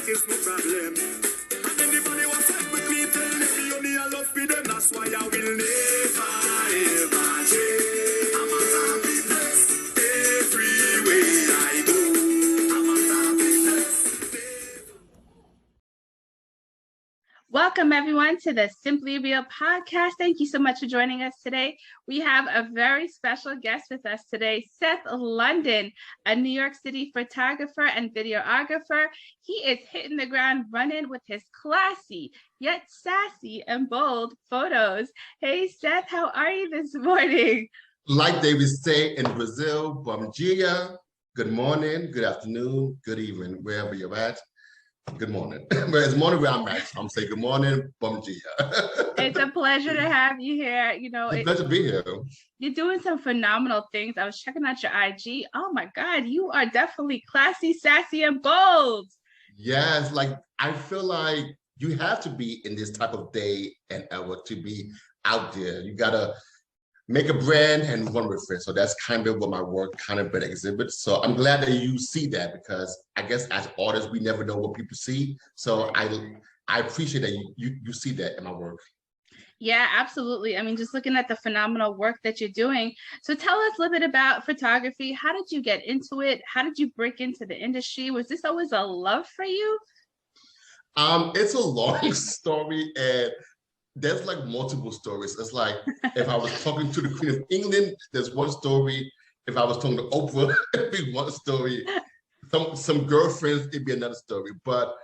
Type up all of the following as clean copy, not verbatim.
is no problem. And anybody who fight with me, tell them me only I love for them. That's why I will never ever change. I'm a happiness everywhere I go. I'm a happiness. Welcome, everyone, to the Simply Real podcast. Thank you so much for joining us today. We have a very special guest with us today, Seth London, a New York City photographer and videographer. He is hitting the ground running with his classy, yet sassy and bold photos. Hey, Seth, how are you this morning? Like they would say in Brazil, bom dia, good morning, good afternoon, good evening, wherever you're at. Good morning. It's morning where I'm at. So I'm saying good morning, bom dia. It's a pleasure to have you here. You know, It's a pleasure to be here. You're doing some phenomenal things. I was checking out your IG. Oh my God, you are definitely classy, sassy, and bold. Yes, like I feel like you have to be in this type of day and hour to be out there. You gotta make a brand and run with it. So that's kind of what my work kind of been exhibits. So I'm glad that you see that, because I guess as artists, we never know what people see. So I appreciate that you see that in my work. Yeah, absolutely. I mean, just looking at the phenomenal work that you're doing. So tell us a little bit about photography. How did you get into it? How did you break into the industry? Was this always a love for you? It's a long story, and there's like multiple stories. It's like if I was talking to the Queen of England, there's one story. If I was talking to Oprah, it'd be one story. Some girlfriends, it'd be another story. But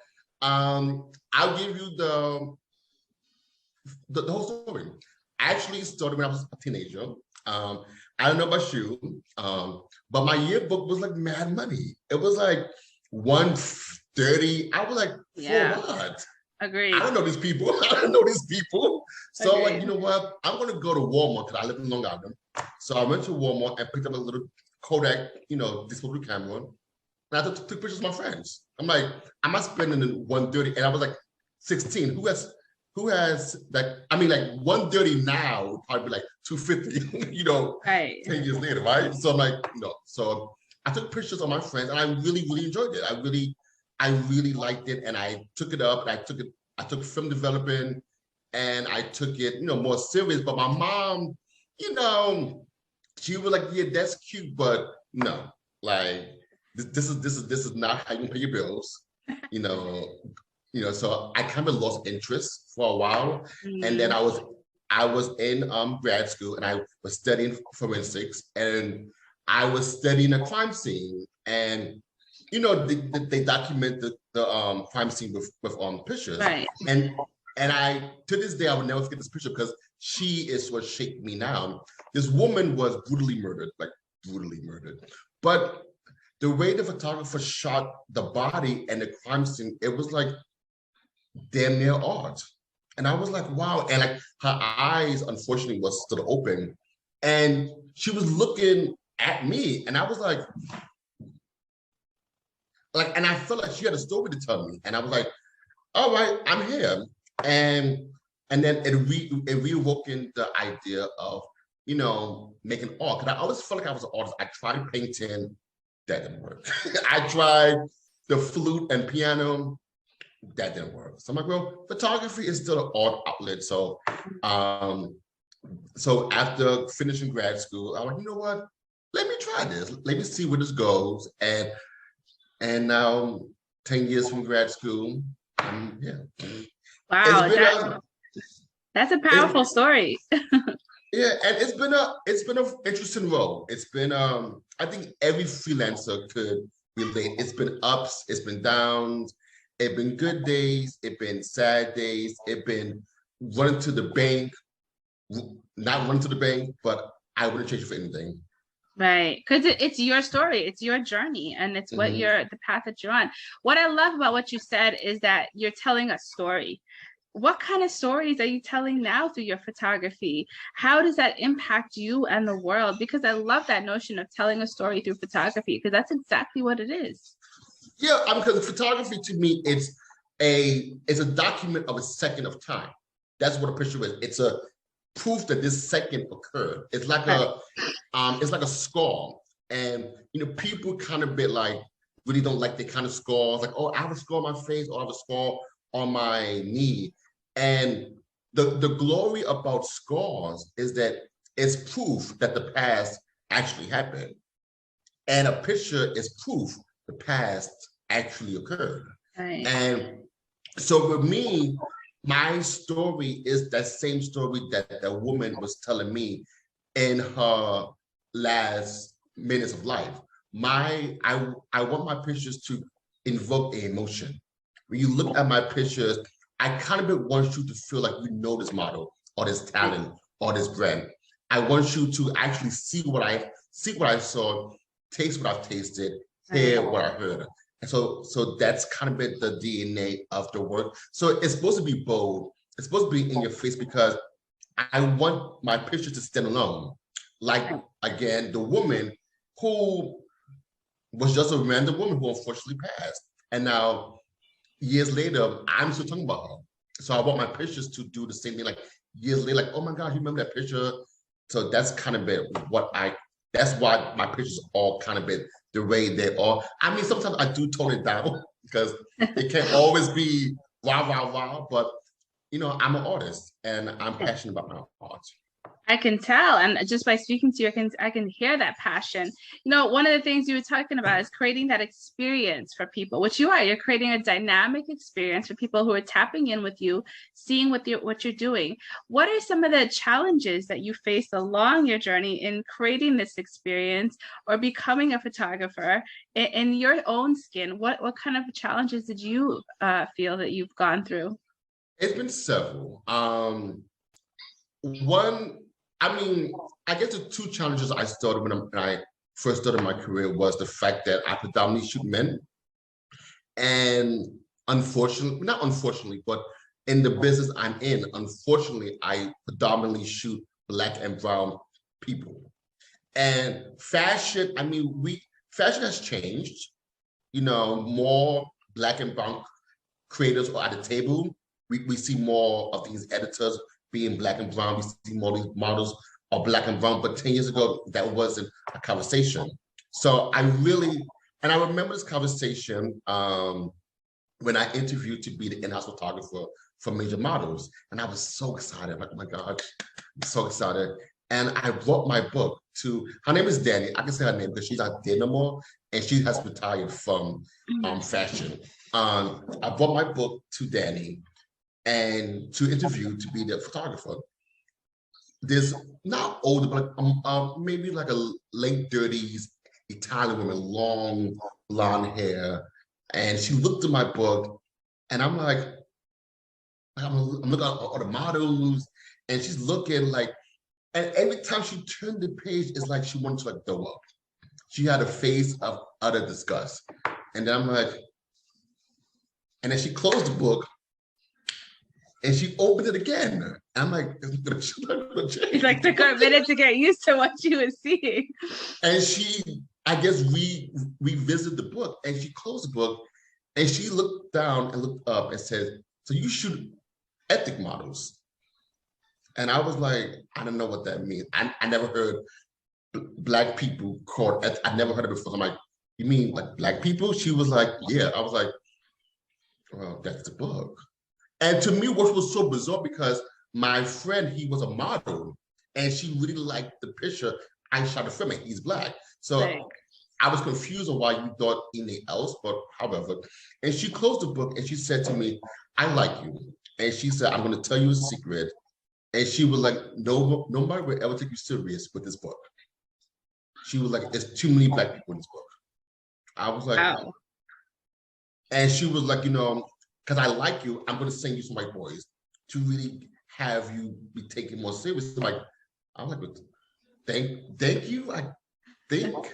I'll give you the whole story. I actually started when I was a teenager. I don't know about you, but my yearbook was like mad money. It was like 130. I was like, for what? Agreed. I don't know these people. I don't know these people. So Agreed. like, you know what? I'm gonna go to Walmart because I live in Long Island. So I went to Walmart and picked up a little Kodak, disposable camera. And I took pictures of my friends. I'm like, I'm not spending 130. And I was like 16. Who has like, I mean, like 130 now would probably be like 250, right. 10 years later, right? So I'm like, So I took pictures of my friends and I really, really enjoyed it. I really liked it, and I took it up, and I took film development, and I took it, more serious. But my mom, she was like, yeah, that's cute, but no, like this is not how you pay your bills, So I kind of lost interest for a while, and then I was in grad school, and I was studying forensics, and I was studying a crime scene, and they document the crime scene with pictures, right. And I, to this day, I would never forget this picture because she is what shaped me now. This woman was brutally murdered, but the way the photographer shot the body and the crime scene, it was like damn near art. And I was like, wow. And like her eyes, unfortunately, was still open, and she was looking at me, and I was like, and I felt like she had a story to tell me, and I was like, all right, I'm here. And then it reawoken the idea of, making art. Because I always felt like I was an artist. I tried painting, that didn't work. I tried the flute and piano, that didn't work. So I'm like, well, photography is still an art outlet. So so after finishing grad school, I was like, you know what? Let me try this. Let me see where this goes. And now, 10 years from grad school, yeah. Wow, that's a powerful story. Yeah, and it's been an interesting role. It's been I think every freelancer could relate. It's been ups, it's been downs, it's been good days, it's been sad days, it's been running to the bank, not running to the bank, but I wouldn't change it for anything. Right, because it's your story, it's your journey, and it's what the path that you're on. What I love about what you said is that you're telling a story. What kind of stories are you telling now through your photography? How does that impact you and the world? Because I love that notion of telling a story through photography, because that's exactly what it is. Yeah, because photography to me, it's a document of a second of time. That's what a picture is. It's a proof that this second occurred. It's like a scar, and people kind of bit like, really don't like the kind of scars, like, oh, I have a scar on my face or I have a scar on my knee. And the glory about scars is that it's proof that the past actually happened. And a picture is proof the past actually occurred. Right. And so for me, my story is that same story that the woman was telling me in her last minutes of life. I want my pictures to invoke an emotion. When you look at my pictures, I kind of want you to feel like you know this model or this talent or this brand. I want you to actually see what I saw, taste what I've tasted, hear what I heard. And so that's kind of been the DNA of the work. So it's supposed to be bold. It's supposed to be in your face because I want my picture to stand alone. Like, again, the woman who was just a random woman who unfortunately passed. And now, years later, I'm still talking about her. So I want my pictures to do the same thing. Like, years later, like, oh my God, you remember that picture? So that's kind of been that's why my pictures all kind of been the way they are. I mean, sometimes I do tone it down because it can't always be wow, wow, wow. But, you know, I'm an artist and I'm passionate about my art. I can tell, and just by speaking to you, I can hear that passion. You know, one of the things you were talking about is creating that experience for people, which you are. You're creating a dynamic experience for people who are tapping in with you, seeing what you're doing. What are some of the challenges that you faced along your journey in creating this experience or becoming a photographer in your own skin? What kind of challenges did you feel that you've gone through? It's been several. One, I mean, I guess the two challenges I started when I first started my career was the fact that I predominantly shoot men. And unfortunately, not unfortunately, but in the business I'm in, unfortunately, I predominantly shoot Black and brown people. And fashion, I mean, fashion has changed. You know, more Black and brown creators are at the table. We see more of these editors being Black and brown. We see more of these models are Black and brown, but 10 years ago, that wasn't a conversation. So I remember this conversation when I interviewed to be the in-house photographer for major models. And I was so excited, like, oh my God, I'm so excited. And I brought my book to, her name is Danny. I can say her name because she's not there no more, and she has retired from fashion. I brought my book to Danny and to interview to be the photographer. There's not older, but maybe like a late 30s Italian woman, long blonde hair. And she looked at my book and I'm like, I'm looking at all the models and she's looking like, and every time she turned the page, it's like she wanted to like throw up. She had a face of utter disgust. And then I'm like, and then she closed the book and she opened it again. I'm like, It's like took her a minute to get used to what she was seeing. And she, I guess, revisited the book and she closed the book and she looked down and looked up and said, so you shoot ethnic models. And I was like, I don't know what that means. I never heard Black people called, I never heard it before. I'm like, you mean like Black people? She was like, yeah. I was like, well, that's the book. And to me, what was so bizarre because my friend, he was a model and she really liked the picture. I shot a film and he's Black. So right. I was confused on why you thought anything else, but however. And she closed the book and she said to me, I like you. And she said, I'm going to tell you a secret. And she was like, nobody will ever take you serious with this book. She was like, there's too many Black people in this book. I was like, wow. And she was like, you know, because I like you, I'm going to send you some white boys to really have you be taken more serious. I'm like, thank you, I think.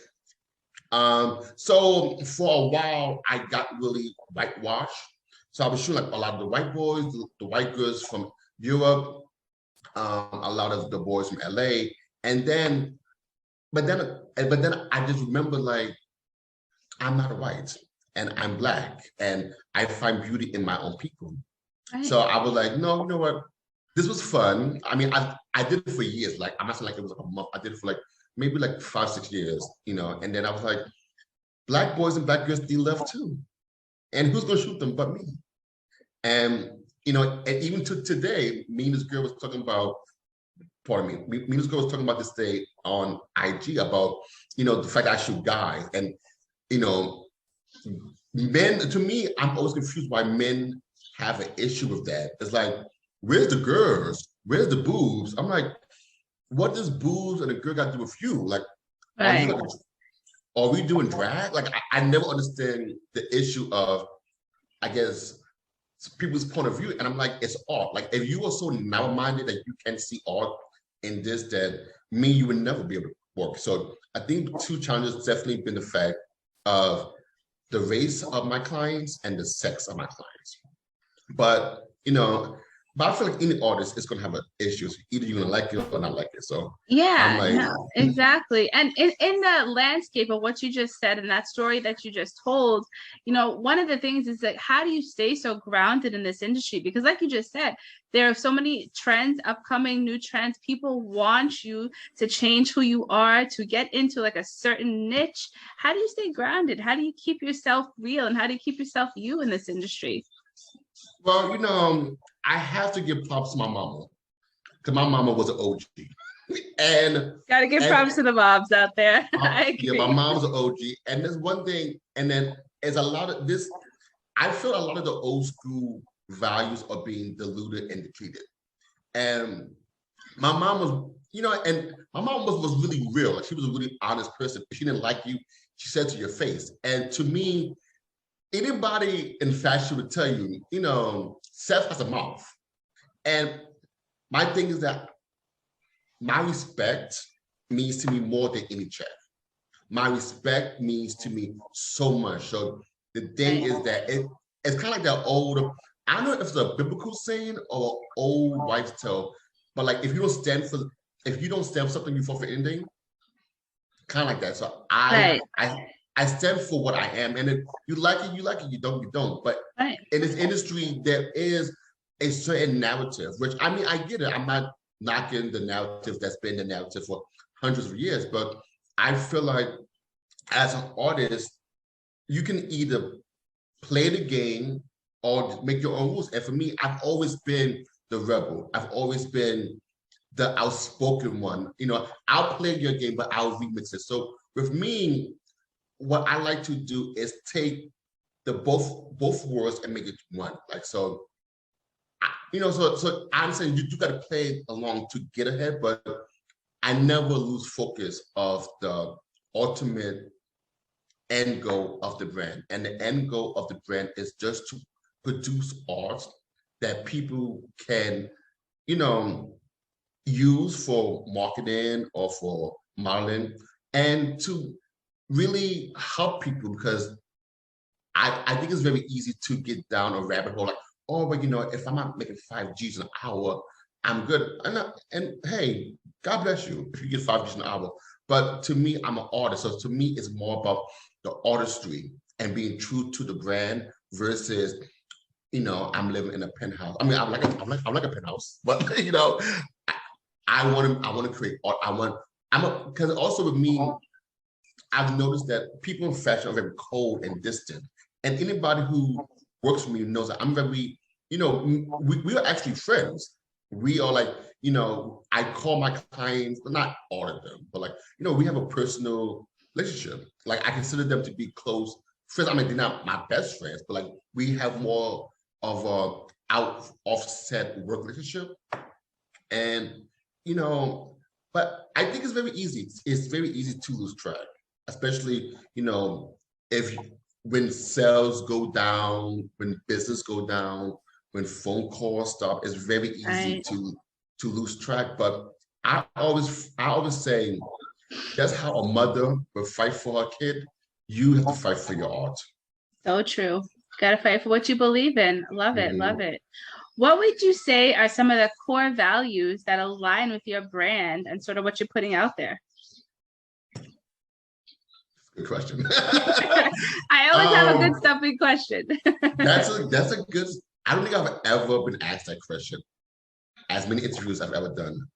So for a while, I got really whitewashed. So I was shooting like a lot of the white boys, the white girls from Europe, a lot of the boys from LA. And then, but then I just remember like, I'm not white. And I'm Black, and I find beauty in my own people. Right. So I was like, no, you know what? This was fun. I mean, I did it for years. Like, I'm not saying like it was like a month. I did it for like maybe like 5-6 years, you know. And then I was like, Black boys and black girls need love too. And who's gonna shoot them but me? And and even to today, me and this girl was talking about, pardon me, me and this girl was talking about this day on IG about, the fact that I shoot guys. And, men, to me, I'm always confused why men have an issue with that. It's like, where's the girls? Where's the boobs? I'm like, what does boobs and a girl got to do with you? Like, Right. are we doing drag? Like, I never understand the issue of, I guess, people's point of view. And I'm like, it's art. Like, if you are so narrow-minded that you can't see art in this, that you would never be able to work. So I think the two challenges definitely been the fact of the race of my clients and the sex of my clients. But, but I feel like any artist is going to have an issue. Either you're going to like it or not like it. So Yeah, I'm like, no, exactly. And in the landscape of what you just said and that story that you just told, one of the things is that how do you stay so grounded in this industry? Because like you just said, there are so many trends, upcoming new trends. People want you to change who you are, to get into like a certain niche. How do you stay grounded? How do you keep yourself real? And how do you keep yourself you in this industry? well, I have to give props to my mama, because my mama was an OG. And Gotta give props to the moms out there. I yeah, agree. my mom's an OG. And there's one thing, and then there's a lot of this, I feel a lot of the old school values are being diluted and depleted. And my mom was, and my mom was really real. Like, she was a really honest person. If she didn't like you, she said to your face. And to me, anybody in fashion would tell you, Seth has a mouth. And my thing is that my respect means to me more than any check. My respect means to me so much. So the thing is that it's kind of like that old, I don't know if it's a biblical saying or old wives' tale, but like if you don't stand for something, you fall for anything. Kind of like that. So Right. I stand for what I am, and if you like it, you like it. You don't. But Right. in this industry, there is a certain narrative, which I get it. I'm not knocking the narrative that's been the narrative for hundreds of years, but I feel like as an artist, you can either play the game or make your own rules. And for me, I've always been the rebel. I've always been the outspoken one. I'll play your game, but I'll remix it. So with me, what I like to do is take the both worlds and make it one. Like, so, so I'm saying you do got to play along to get ahead, but I never lose focus of the ultimate end goal of the brand. And the end goal of the brand is just to produce art that people can, use for marketing or for modeling, and to really help people, because I think it's very easy to get down a rabbit hole like, oh, but if I'm not making 5 G's an hour, I'm good. And hey, God bless you if you get 5 G's an hour. But to me, I'm an artist. So to me, it's more about the artistry and being true to the brand versus, I'm living in a penthouse. I mean, I'm like a penthouse, but I want to create art. Because also with me, I've noticed that people in fashion are very cold and distant. And anybody who works for me knows that I'm very, we are actually friends. We are like, I call my clients, but not all of them, but like, we have a personal relationship. Like, I consider them to be close friends. I mean, they're not my best friends, but like, we have more of a offset work relationship. And, but I think it's very easy. It's very easy to lose track, especially, when sales go down, when business go down, when phone calls stop. It's very easy to lose track. But I always say, that's how a mother will fight for her kid. You have to fight for your art. So true. Got to fight for what you believe in. Love it. Mhm. Love it. What would you say are some of the core values that align with your brand and sort of what you're putting out there? Good question. I always have a good stuffy question. That's a good. I don't think I've ever been asked that question. As many interviews I've ever done.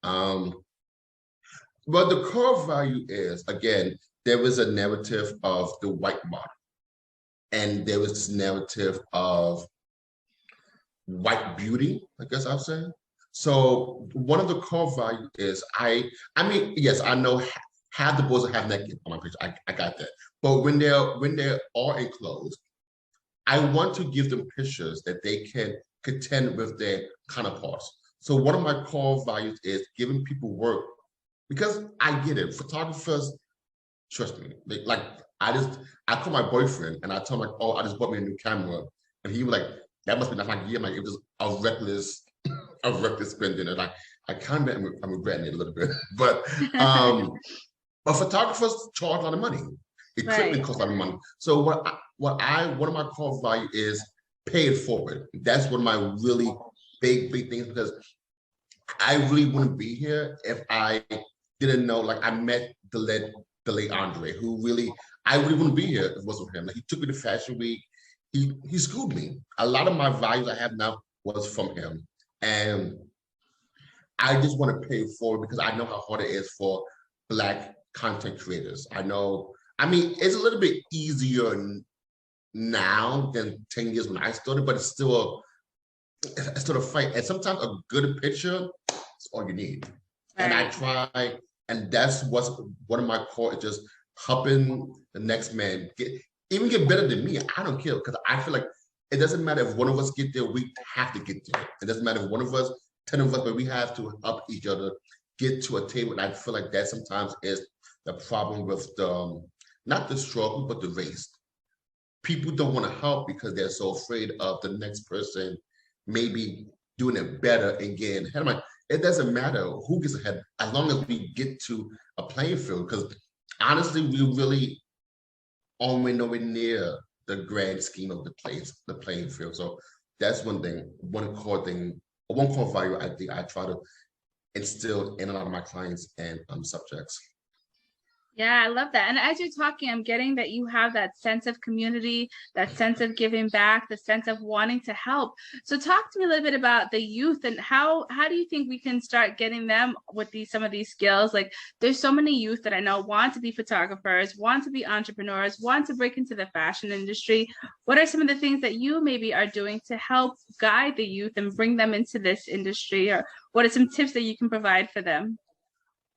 But the core value is, again, there was a narrative of the white model, and there was this narrative of white beauty, I guess I'll say. So one of the core values is I mean, yes, I know half the boys are half naked on my picture. I got that. But when they're all enclosed, I want to give them pictures that they can contend with their counterparts. So one of my core values is giving people work, because I get it. Photographers, trust me, I call my boyfriend and I tell him like, oh, I just bought me a new camera, and he was like, that must be not like, yeah, like it was a reckless spending, and I kind of I'm regretting it a little bit, but photographers charge a lot of money. Equipment Right. costs a lot of money. So one of my core value is pay it forward. That's one of my really big things, because I really wouldn't be here if I didn't know. Like I met the late Andre, who really I really wouldn't be here if it wasn't for him. Like he took me to Fashion Week. He schooled me. A lot of my values I have now was from him, and I just want to pay it forward because I know how hard it is for Black content creators. I know. I mean, it's a little bit easier now than 10 years when I started, but it's still a fight. And sometimes a good picture is all you need. Right. And I try, and that's what's one of my core is just helping the next man get better than me. I don't care, because I feel like it doesn't matter if one of us get there, we have to get there. It doesn't matter if one of us, 10 of us, but we have to help each other get to a table. And I feel like that sometimes is the problem with not the struggle, but the race. People don't want to help because they're so afraid of the next person maybe doing it better and getting ahead. I'm like, it doesn't matter who gets ahead as long as we get to a playing field. Because honestly, we really aren't nowhere near the grand scheme of the playing field. So that's one thing, one core value I think I try to instill in a lot of my clients and subjects. Yeah, I love that. And as you're talking, I'm getting that you have that sense of community, that sense of giving back, the sense of wanting to help. So talk to me a little bit about the youth, and how do you think we can start getting them with some of these skills? Like there's so many youth that I know want to be photographers, want to be entrepreneurs, want to break into the fashion industry. What are some of the things that you maybe are doing to help guide the youth and bring them into this industry? Or what are some tips that you can provide for them?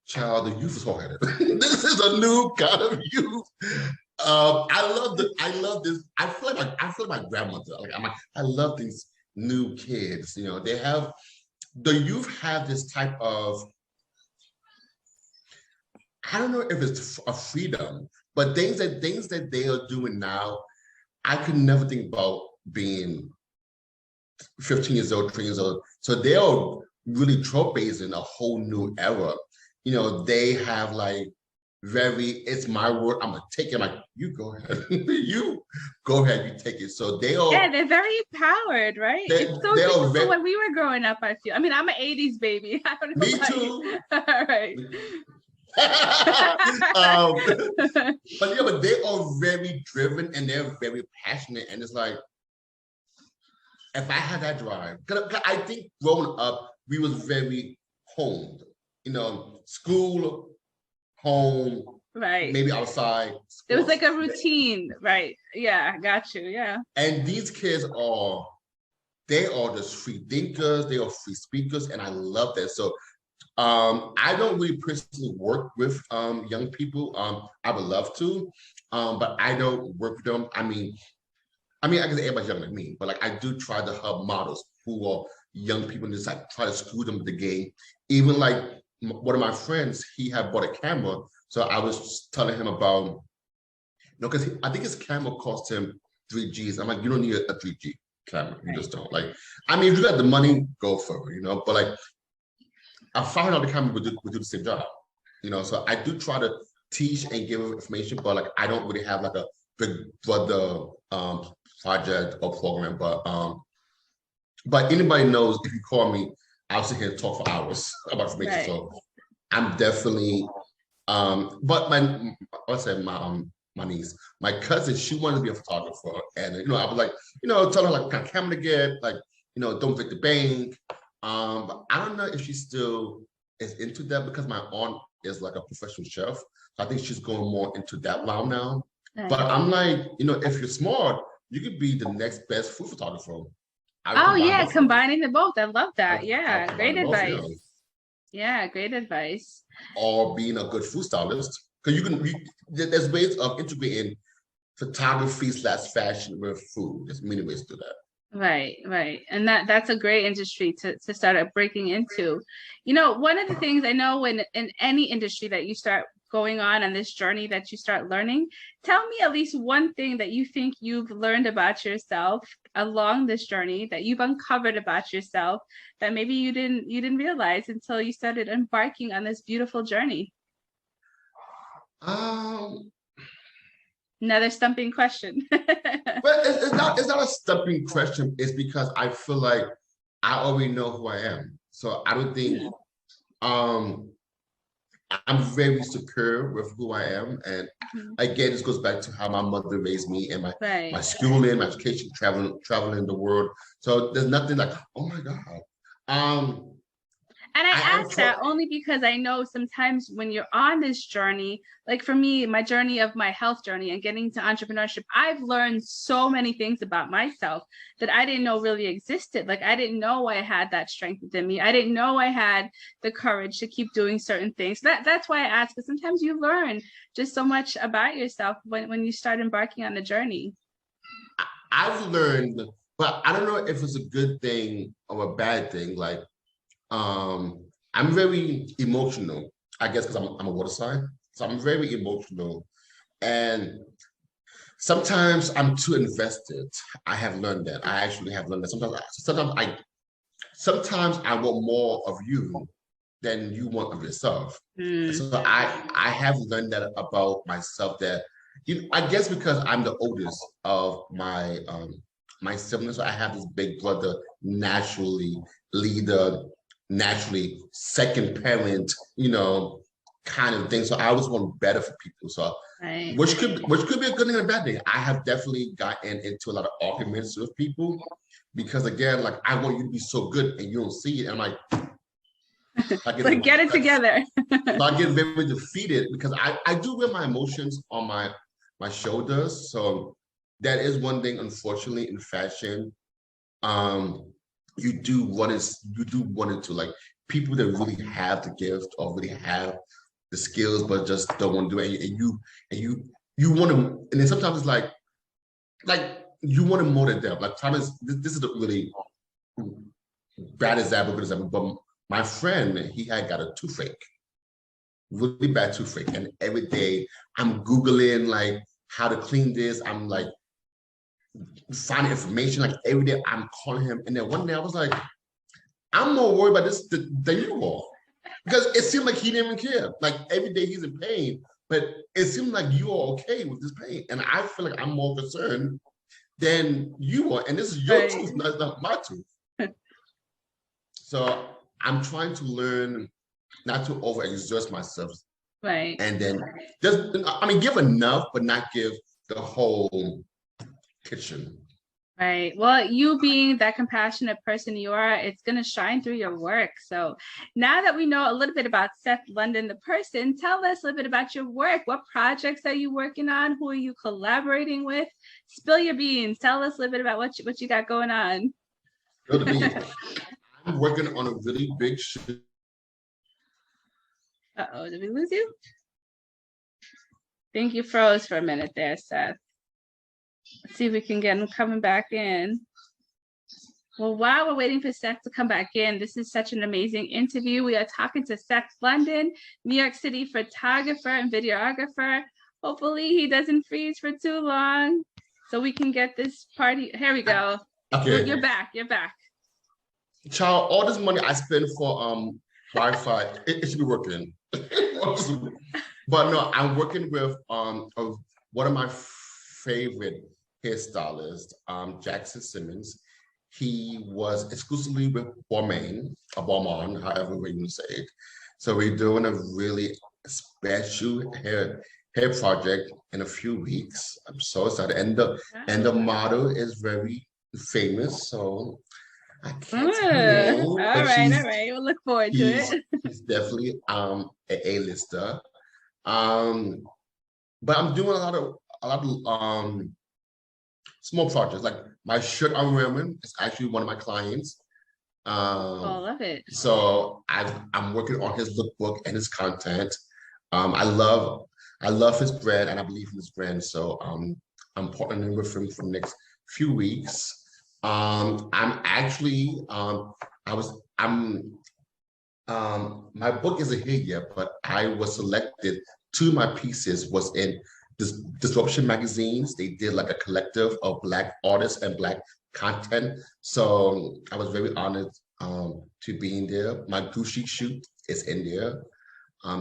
Child, the youth is hard-headed. This is a new kind of youth. I love this. I feel like my grandmother. I love these new kids. You know, the youth have this type of, I don't know if it's a freedom, but things that they are doing now, I could never think about being 15 years old, 20 years old. So they are really trailblazing a whole new era. You know, they have like it's my word, I'm gonna take it. I'm like, you go ahead. You go ahead, you take it. So they're very empowered, right? It's so different from when we were growing up, I feel. I mean, I'm an 80s baby. I don't know. Me too. All right. But they are very driven and they're very passionate. And it's like, if I had that drive, because I think growing up, we was very honed. You know, school, home, right? Maybe outside. Sports. It was like a routine, right? Yeah, got you. Yeah. And these kids they are just free thinkers. They are free speakers, and I love that. So, I don't really personally work with young people. I would love to, but I don't work with them. I mean, I guess everybody's younger than me, but like I do try to help models who are young people and just like try to school them with the game. Even like one of my friends, he had bought a camera. So I was telling him about, because I think his camera cost him 3 Gs. I'm like, you don't need a 3 G camera. You just don't. Like, I mean, if you got the money, go for it, But like, a $500 camera would do the same job, So I do try to teach and give information, but like, I don't really have like a big brother project or program. But anybody knows, if you call me, I'll sit here and talk for hours about information. Right. So I'm definitely, but my niece, my cousin, she wanted to be a photographer. And, I was like, tell her like what kind of camera to get, like, don't break the bank. But I don't know if she still is into that, because my aunt is like a professional chef. I think she's going more into that realm now. Right. But I'm like, if you're smart, you could be the next best food photographer. Oh yeah, combining the both. I love that. Yeah, great both, advice. Yeah, great advice. Or being a good food stylist, because there's ways of integrating photography / fashion with food. There's many ways to do that. Right. And that's a great industry to start breaking into. One of the things I know in any industry that you start going on this journey that you start learning, tell me at least one thing that you think you've learned about yourself along this journey, that you've uncovered about yourself that maybe you didn't realize until you started embarking on this beautiful journey. Another stumping question. But it's not a stumping question. It's because I feel like I already know who I am. So I don't think I'm very secure with who I am. And again, this goes back to how my mother raised me and my schooling, my education, traveling the world. So there's nothing like, oh my God. And I ask that only because I know sometimes when you're on this journey, like for me, my journey of my health journey and getting to entrepreneurship, I've learned so many things about myself that I didn't know really existed. Like I didn't know I had that strength within me. I didn't know I had the courage to keep doing certain things. That's why I ask, because sometimes you learn just so much about yourself when you start embarking on the journey. I've learned, but I don't know if it's a good thing or a bad thing. Like, I'm very emotional, I guess, because I'm a water sign. So I'm very emotional. And sometimes I'm too invested. I have learned that. I actually have learned that. Sometimes I want more of you than you want of yourself. So I have learned that about myself, that I guess because I'm the oldest of my siblings, so I have this big brother, naturally leader, naturally second parent, kind of thing. So I always want better for people. So which could be a good thing and a bad thing. I have definitely gotten into a lot of arguments with people because, again, like, I want you to be so good and you don't see it. And I'm like, get it together. So I get very defeated because I do wear my emotions on my shoulders. So that is one thing, unfortunately, in fashion. You do want it to, like, people that really have the gift or really have the skills but just don't want to do it, and you want to, and then sometimes it's like you want to mold it down. Like, Thomas, this is a really bad example, but my friend, he had got a toothache, really bad toothache, and every day I'm Googling like how to clean this. I'm like finding information, like every day I'm calling him. And then one day I was like, I'm more worried about this than you are. Because it seemed like he didn't even care. Like every day he's in pain, but it seemed like you are okay with this pain. And I feel like I'm more concerned than you are. And this is your tooth, not my tooth. So I'm trying to learn not to overexert myself. Right. And then just, give enough, but not give the whole kitchen. Right. Well, you being that compassionate person you are, it's going to shine through your work. So now that we know a little bit about Seth London, the person, tell us a little bit about your work. What projects are you working on? Who are you collaborating with? Spill your beans. Tell us a little bit about what you got going on. Spill the beans. I'm working on a really big shoot. Uh-oh, did we lose you? I think you froze for a minute there, Seth. Let's see if we can get him coming back in. Well, while we're waiting for Seth to come back in, this is such an amazing interview. We are talking to Seth London, New York City photographer and videographer. Hopefully he doesn't freeze for too long so we can get this party. Here we go. Okay. You're back. Child, all this money I spend for Wi-Fi, it should be working. But no, I'm working with one of my favorite hairstylist, Jackson Simmons. He was exclusively with Balmain, however you want to say it. So we're doing a really special hair project in a few weeks. I'm so excited, and the model is very famous. So I can't tell you. All right. We'll look forward to it. He's definitely an A-lister. But I'm doing a lot of small projects. Like my shirt I'm wearing is actually one of my clients. Oh, I love it. So I'm working on his lookbook and his content. I love his brand and I believe in his brand. So I'm partnering with him for the next few weeks. I'm actually my book isn't here yet, but I was selected. Two of my pieces was in this Disruption magazines. They did like a collective of Black artists and Black content. So I was very honored to be in there. My Gucci shoot is in there.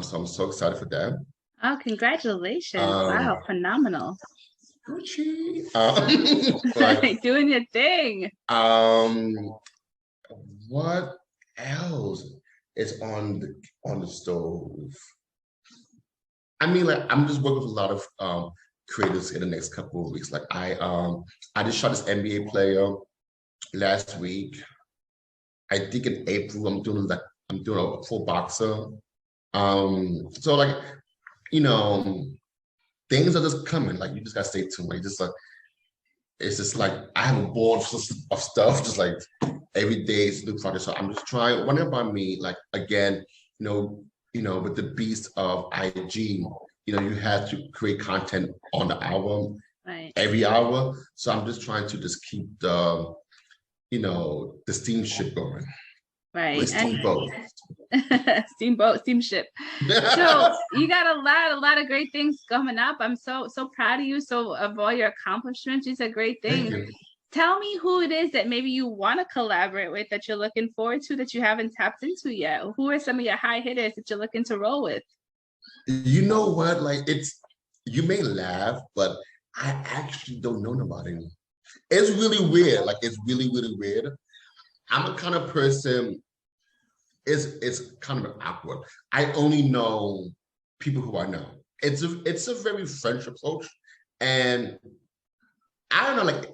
So I'm so excited for that. Oh, congratulations. Wow, phenomenal. Gucci. Like, doing your thing. What else is on the stove? I mean, like I'm just working with a lot of creators in the next couple of weeks. Like I just shot this NBA player last week. I think in April I'm doing a full boxer. So like, you know, things are just coming. Like you just gotta stay tuned. Like just like it's just like I have a board of stuff. Just like every day it's a new project. So I'm just trying. Whenever I meet, like again, with the beast of IG, you have to create content on the hour, right, every hour. So I'm just trying to just keep the steamship going. Right. Steamboat. Steamship. So you got a lot of great things coming up. I'm so proud of you. So of all your accomplishments, you said great things. Tell me who it is that maybe you want to collaborate with that you're looking forward to that you haven't tapped into yet. Who are some of your high hitters that you're looking to roll with? You know what? Like you may laugh, but I actually don't know nobody. It's really weird. Like it's really, really weird. I'm a kind of person, it's kind of awkward. I only know people who I know. It's a very French approach. And I don't know, like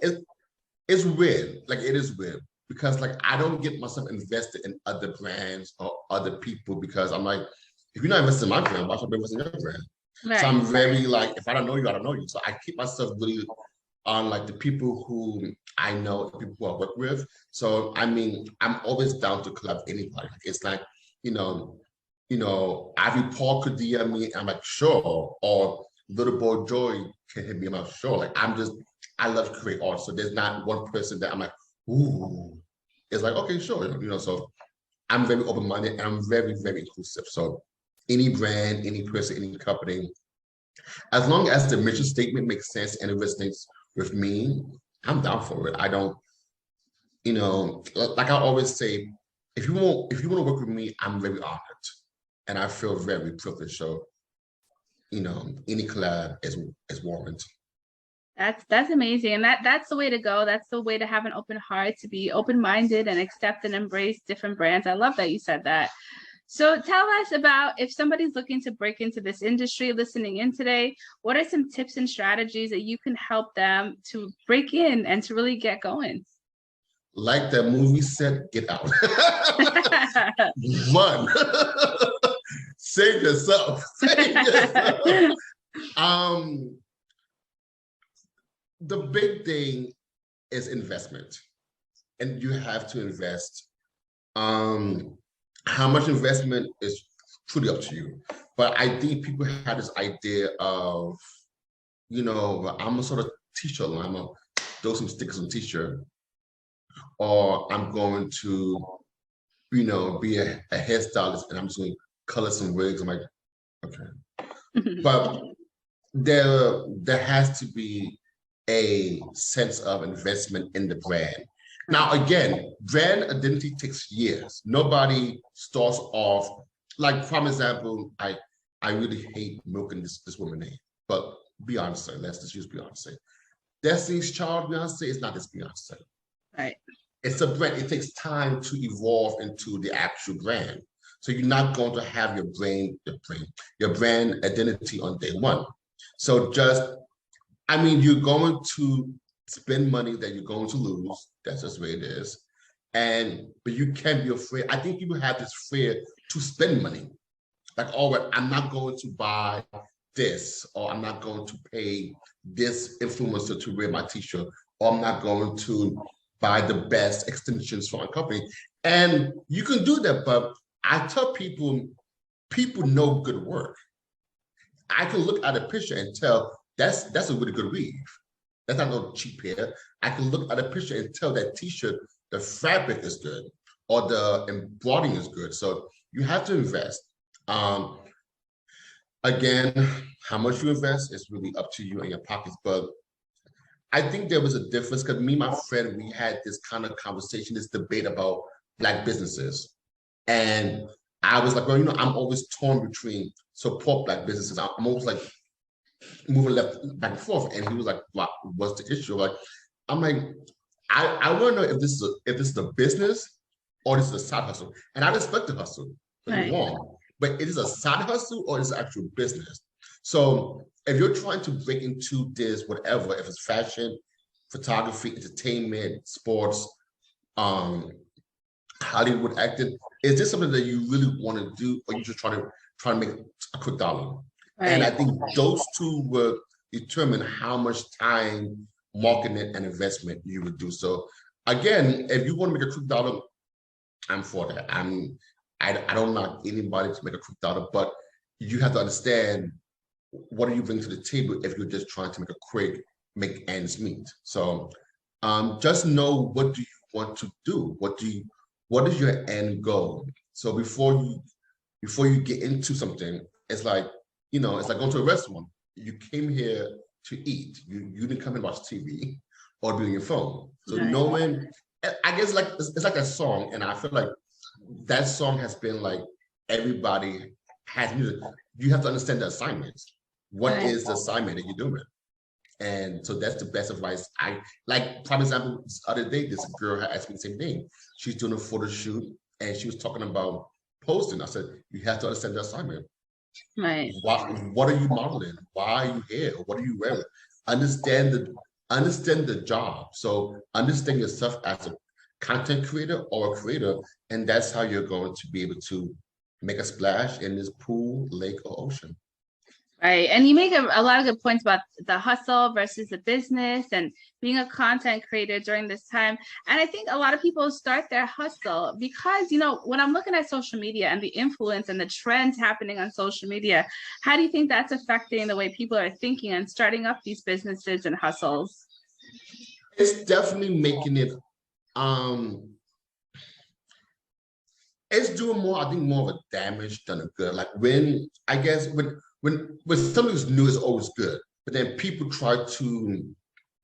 it's weird. Like it is weird because like I don't get myself invested in other brands or other people because I'm like, if you're not invested in my brand, why should I be invested in your brand? Right. So I'm very like, if I don't know you, I don't know you. So I keep myself really on like the people who I know, the people who I work with. So I mean, I'm always down to collab with anybody. Like, it's like, Ivy Paul could DM me, I'm like, sure. Or Little Boy Joy can hit me, I'm like, sure. Like I love to create art. So there's not one person that I'm like, ooh. It's like, okay, sure. So I'm very open-minded and I'm very, very inclusive. So any brand, any person, any company, as long as the mission statement makes sense and it resonates with me, I'm down for it. I don't, like I always say, if you want to work with me, I'm very honored, and I feel very privileged. So, any collab is warranted. That's amazing, and that's the way to go. That's the way to have an open heart, to be open-minded and accept and embrace different brands. I love that you said that. So tell us about, if somebody's looking to break into this industry, listening in today, what are some tips and strategies that you can help them to break in and to really get going? Like the movie said, get out. Run. Save yourself. Save yourself. The big thing is investment. And you have to invest. How much investment is truly up to you. But I think people have this idea of, I'm a sort of t-shirt line, I'm gonna throw some stickers on t-shirt, or I'm going to, be a hairstylist and I'm just going to color some wigs. I'm like, okay. But there has to be a sense of investment in the brand. Now, again, brand identity takes years. Nobody starts off, like, for example, I really hate milking this woman name, but Beyonce, let's just use Beyonce. Destiny's Child Beyonce is not just Beyonce. Right. It's a brand. It takes time to evolve into the actual brand. So you're not going to have your brand identity on day one. So you're going to spend money that you're going to lose. That's just the way it is. But you can't be afraid. I think people have this fear to spend money. Like, oh, well, I'm not going to buy this, or I'm not going to pay this influencer to wear my t-shirt, or I'm not going to buy the best extensions from a company. And you can do that, but I tell people, people know good work. I can look at a picture and tell that's a really good weave. That's not no cheap hair. I can look at a picture and tell that t-shirt, the fabric is good, or the embroidering is good. So you have to invest. Again, how much you invest is really up to you and your pockets. But I think there was a difference because me and my friend, we had this kind of conversation, this debate about Black businesses. And I was like, well, I'm always torn between support Black businesses. I'm always like moving left back and forth. And he was like, what's the issue? I'm like, I want to know if this is a business or this is a side hustle. And I respect the hustle, don't get me wrong, but it is a side hustle or it's actual business. So if you're trying to break into this, whatever, if it's fashion, photography, entertainment, sports, Hollywood acting, is this something that you really want to do, or you just try to make a quick dollar? And I think those two will determine how much time, marketing, and investment you would do. So again, if you want to make a quick dollar, I'm for that. I don't knock anybody to make a quick dollar, but you have to understand what are you bringing to the table if you're just trying to make ends meet. So just know, what do you want to do? What is your end goal? So before you get into something, it's like, it's like going to a restaurant. You came here to eat. You didn't come and watch TV or be on your phone. So knowing, I guess it's like a song, and I feel like that song has been like, everybody has music. You have to understand the assignments. What is the assignment that you're doing? And so that's the best advice. I like, prime example, this other day, this girl had asked me the same thing. She's doing a photo shoot and she was talking about posting. I said, you have to understand the assignment. Right. What are you modeling? Why are you here? What are you wearing? Understand the job. So understand yourself as a content creator or a creator, and that's how you're going to be able to make a splash in this pool, lake, or ocean. Right. And you make a lot of good points about the hustle versus the business and being a content creator during this time. And I think a lot of people start their hustle because, when I'm looking at social media and the influence and the trends happening on social media, how do you think that's affecting the way people are thinking and starting up these businesses and hustles? It's definitely making it, it's doing more, I think, more of a damage than a good. Like when something's new, is always good, but then people try to,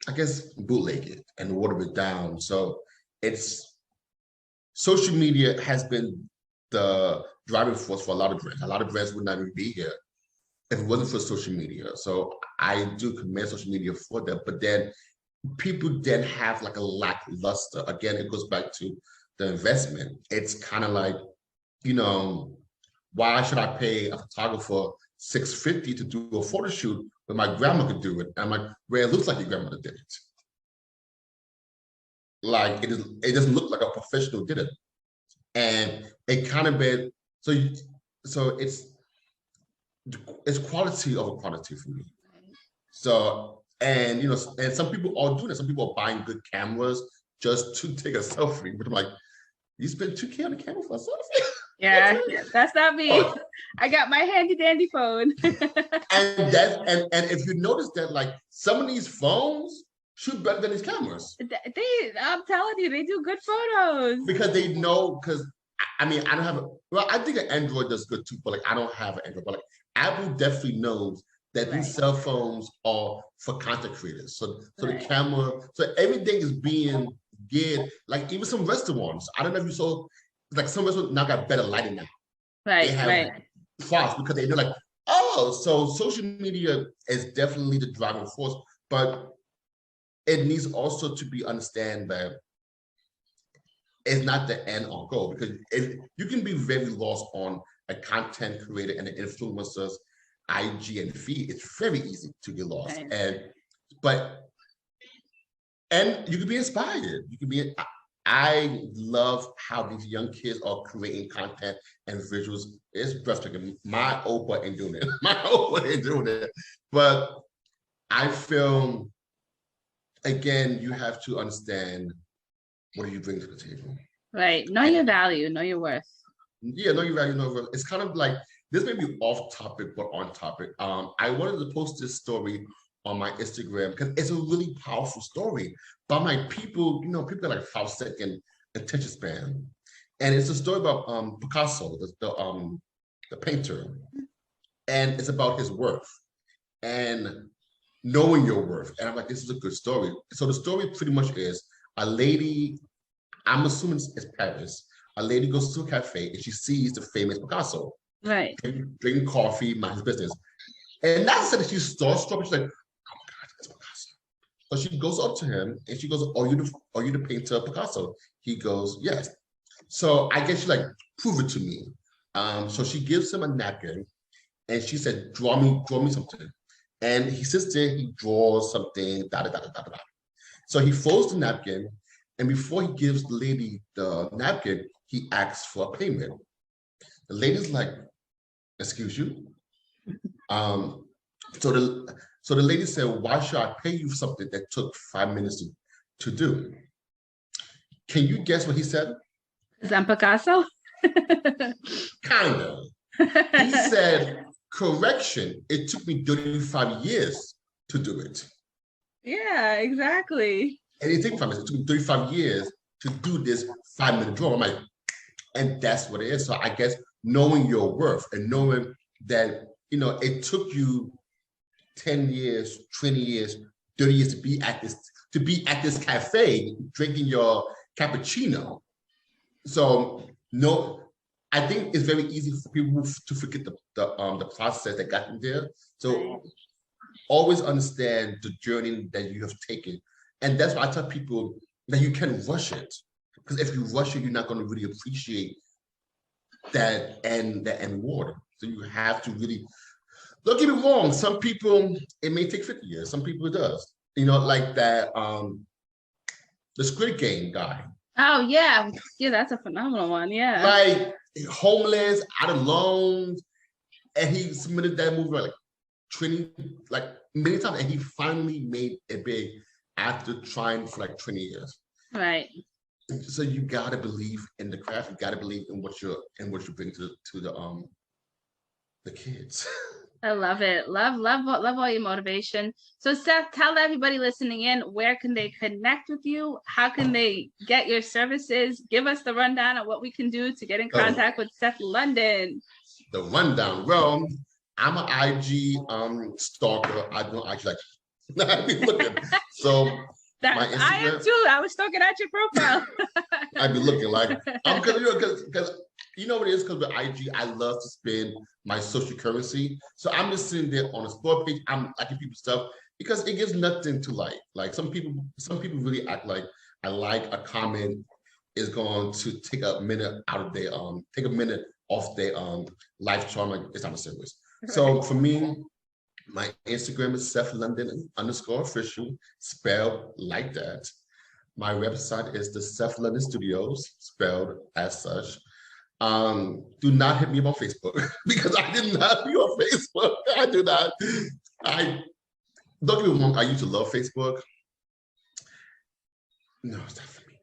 I guess, bootleg it and water it down. So social media has been the driving force for a lot of brands. A lot of brands would not even be here if it wasn't for social media. So I do commend social media for that, but then people then have like a lackluster. Again, it goes back to the investment. It's kind of like, why should I pay a photographer $650 to do a photo shoot when my grandma could do it? I'm like, well, it looks like your grandmother did it. Like it doesn't look like a professional did it. And it kind of been, so it's quality over quantity for me. So, and and some people are doing it. Some people are buying good cameras just to take a selfie. But I'm like, you spend $2K on a camera for a selfie? Yeah, that's not me. I got my handy dandy phone. and if you notice that, like, some of these phones shoot better than these cameras. I'm telling you, they do good photos. Because they know, I don't have I think an Android does good too, but like I don't have an Android, but like Apple definitely knows that these cell phones are for content creators. So the camera, so everything is being geared, like even some restaurants. I don't know if you saw, like some restaurants now got better lighting now. Right, they have props because they know, like, oh, so social media is definitely the driving force, but it needs also to be understand that it's not the end all goal, because you can be very lost on a content creator and an influencer's IG and feed. It's very easy to get lost, and you can be inspired. You can be. I love how these young kids are creating content and visuals. It's breathtaking. My Oprah ain't doing it. My Oprah ain't doing it. But I feel, again, you have to understand what do you bring to the table. Right. Know your value, know your worth. Yeah, know your value, know your worth. It's kind of like, this may be off topic, but on topic. I wanted to post this story on my Instagram because it's a really powerful story. But my people, people are like 5-second attention span. And it's a story about Picasso, the painter. And it's about his worth and knowing your worth. And I'm like, this is a good story. So the story pretty much is a lady, I'm assuming it's Paris. A lady goes to a cafe and she sees the famous Picasso. Right. Drinking coffee, mind his business. And not said that she's starstruck, she's like, oh my God, that's Picasso. So she goes up to him and she goes, are you the painter Picasso? He goes, yes. So I guess she's like, prove it to me. So she gives him a napkin and she said, draw me something. And he sits there, he draws something, da da da da da da. So he folds the napkin, and before he gives the lady the napkin, he asks for a payment. The lady's like, excuse you? So the lady said, why should I pay you for something that took 5 minutes to do? Can you guess what he said? Is that Picasso? Kind of. He said, correction, it took me 35 years to do it. Yeah, exactly. And it took me 35 years to do this 5-minute drawing. I'm like, and that's what it is. So I guess knowing your worth and knowing that, it took you 10 years, 20 years, 30 years to be at this cafe drinking your cappuccino. So no, I think it's very easy for people to forget the process that got them there. So always understand the journey that you have taken. And that's why I tell people that you can rush it. Because if you rush it, you're not going to really appreciate that end reward. So you have to really, don't get me wrong, some people, it may take 50 years. Some people it does. Like that, the Squid Game guy. Oh, yeah. Yeah, that's a phenomenal one. Yeah. Like, homeless, out of loans. And he submitted that movie like 20, like many times. And he finally made it big after trying for like 20 years. Right. So you gotta believe in the craft. You gotta believe in what you bring to the kids. I love it. Love all your motivation. So Seth, tell everybody listening in, where can they connect with you? How can they get your services? Give us the rundown of what we can do to get in contact with Seth London. The rundown. Well, I'm an IG stalker. I don't actually like I be looking. So I am too. I was looking at your profile. I'd be looking like, because you know what it is, because with IG, I love to spend my social currency. So I'm just sitting there on a sport page. I'm liking people's stuff because it gives nothing to like. Like some people really act like I like a comment is going to take a minute out of their take a minute off their life charm. Like, it's not a service. So for me, my Instagram is Seth_London_official, spelled like that. My website is the Seth London Studios, spelled as such. Do not hit me up on Facebook because I did not be on Facebook. I do not. Don't get me wrong, I used to love Facebook. No, it's not for me.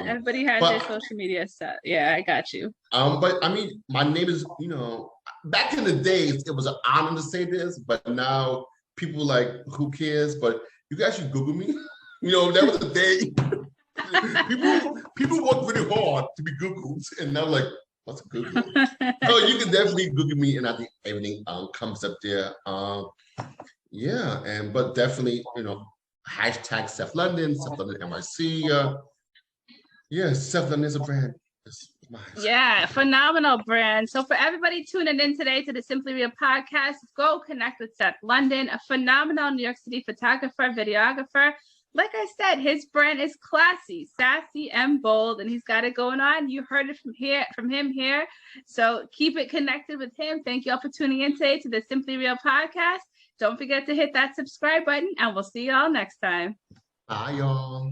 Everybody has their social media set. Yeah, I got you. But I mean, my name is, back in the days, it was an honor to say this, but now people like, who cares? But you guys should Google me. That was the day. people work really hard to be Googled, and I'm like, what's Google? So you can definitely Google me, and I think everything comes up there. Yeah, but definitely, hashtag Seth London, Seth London NYC. Yeah, Seth London is a brand. Yeah, phenomenal brand. So for everybody tuning in today to the Simply Real podcast, go connect with Seth London, a phenomenal New York City photographer, videographer. Like I said, his brand is classy, sassy, and bold, and he's got it going on. You heard it from him here. So keep it connected with him. Thank you all for tuning in today to the Simply Real podcast. Don't forget to hit that subscribe button, and we'll see you all next time. Bye, y'all.